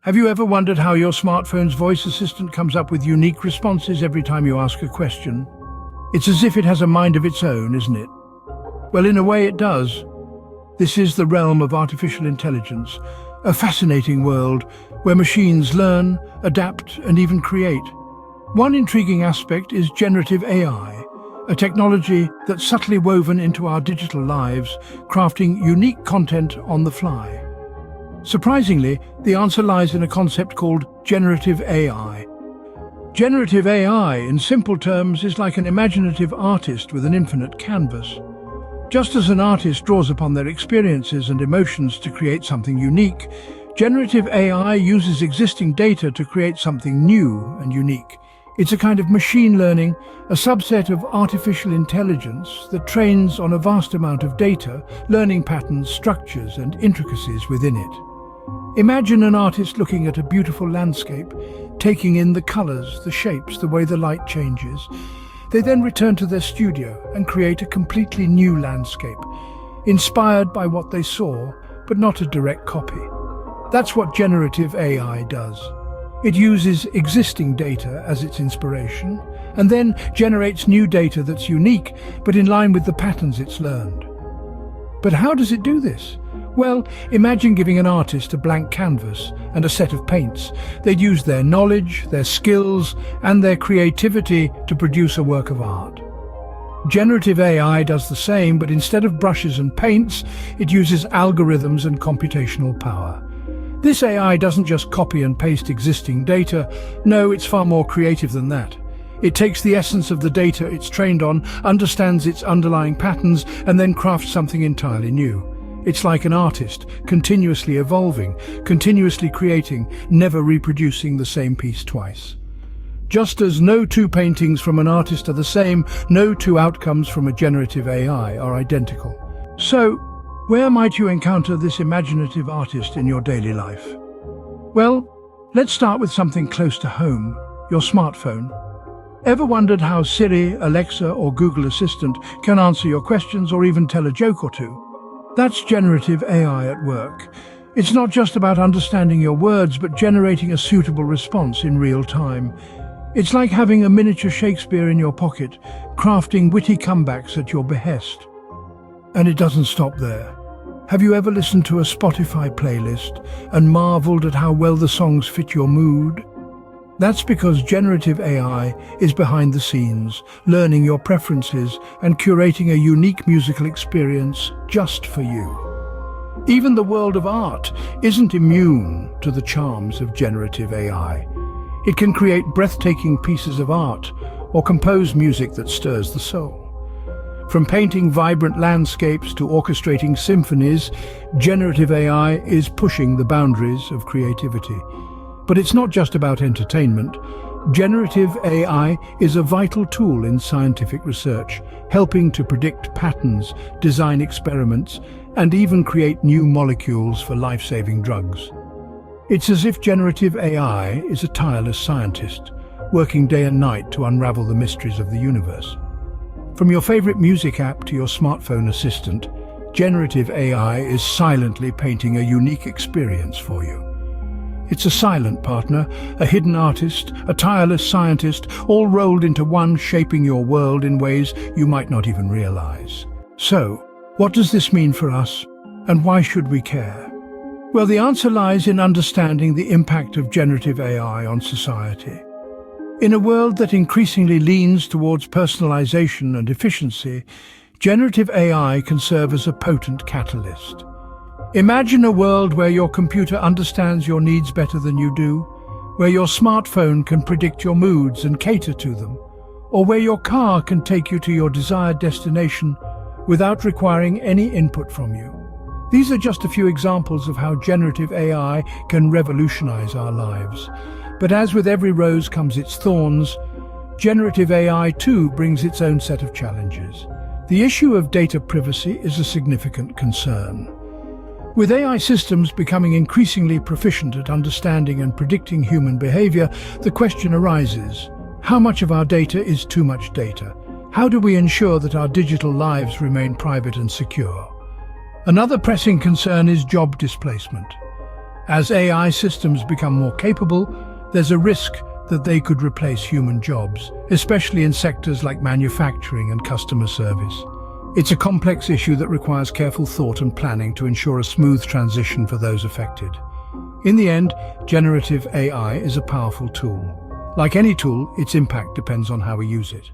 Have you ever wondered how your smartphone's voice assistant comes up with unique responses every time you ask a question? It's as if it has a mind of its own, isn't it? Well, in a way it does. This is the realm of artificial intelligence, a fascinating world where machines learn, adapt, and even create. One intriguing aspect is generative AI, a technology that's subtly woven into our digital lives, crafting unique content on the fly. Surprisingly, the answer lies in a concept called generative AI. Generative AI, in simple terms, is like an imaginative artist with an infinite canvas. Just as an artist draws upon their experiences and emotions to create something unique, generative AI uses existing data to create something new and unique. It's a kind of machine learning, a subset of artificial intelligence that trains on a vast amount of data, learning patterns, structures, and intricacies within it. Imagine an artist looking at a beautiful landscape, taking in the colors, the shapes, the way the light changes. They then return to their studio and create a completely new landscape, inspired by what they saw, but not a direct copy. That's what generative AI does. It uses existing data as its inspiration, and then generates new data that's unique, but in line with the patterns it's learned. But how does it do this? Well, imagine giving an artist a blank canvas and a set of paints. They'd use their knowledge, their skills, and their creativity to produce a work of art. Generative AI does the same, but instead of brushes and paints, it uses algorithms and computational power. This AI doesn't just copy and paste existing data. No, it's far more creative than that. It takes the essence of the data it's trained on, understands its underlying patterns, and then crafts something entirely new. It's like an artist, continuously evolving, continuously creating, never reproducing the same piece twice. Just as no two paintings from an artist are the same, no two outcomes from a generative AI are identical. So, where might you encounter this imaginative artist in your daily life? Well, let's start with something close to home, your smartphone. Ever wondered how Siri, Alexa, or Google Assistant can answer your questions or even tell a joke or two? That's generative AI at work. It's not just about understanding your words, but generating a suitable response in real time. It's like having a miniature Shakespeare in your pocket, crafting witty comebacks at your behest. And it doesn't stop there. Have you ever listened to a Spotify playlist and marveled at how well the songs fit your mood? That's because generative AI is behind the scenes, learning your preferences and curating a unique musical experience just for you. Even the world of art isn't immune to the charms of generative AI. It can create breathtaking pieces of art or compose music that stirs the soul. From painting vibrant landscapes to orchestrating symphonies, generative AI is pushing the boundaries of creativity. But it's not just about entertainment. Generative AI is a vital tool in scientific research, helping to predict patterns, design experiments, and even create new molecules for life-saving drugs. It's as if generative AI is a tireless scientist, working day and night to unravel the mysteries of the universe. From your favorite music app to your smartphone assistant, generative AI is silently painting a unique experience for you. It's a silent partner, a hidden artist, a tireless scientist, all rolled into one, shaping your world in ways you might not even realize. So, what does this mean for us, and why should we care? Well, the answer lies in understanding the impact of generative AI on society. In a world that increasingly leans towards personalization and efficiency, generative AI can serve as a potent catalyst. Imagine a world where your computer understands your needs better than you do, where your smartphone can predict your moods and cater to them, or where your car can take you to your desired destination without requiring any input from you. These are just a few examples of how generative AI can revolutionize our lives. But as with every rose comes its thorns, generative AI too brings its own set of challenges. The issue of data privacy is a significant concern. With AI systems becoming increasingly proficient at understanding and predicting human behavior, the question arises, how much of our data is too much data? How do we ensure that our digital lives remain private and secure? Another pressing concern is job displacement. As AI systems become more capable, there's a risk that they could replace human jobs, especially in sectors like manufacturing and customer service. It's a complex issue that requires careful thought and planning to ensure a smooth transition for those affected. In the end, generative AI is a powerful tool. Like any tool, its impact depends on how we use it.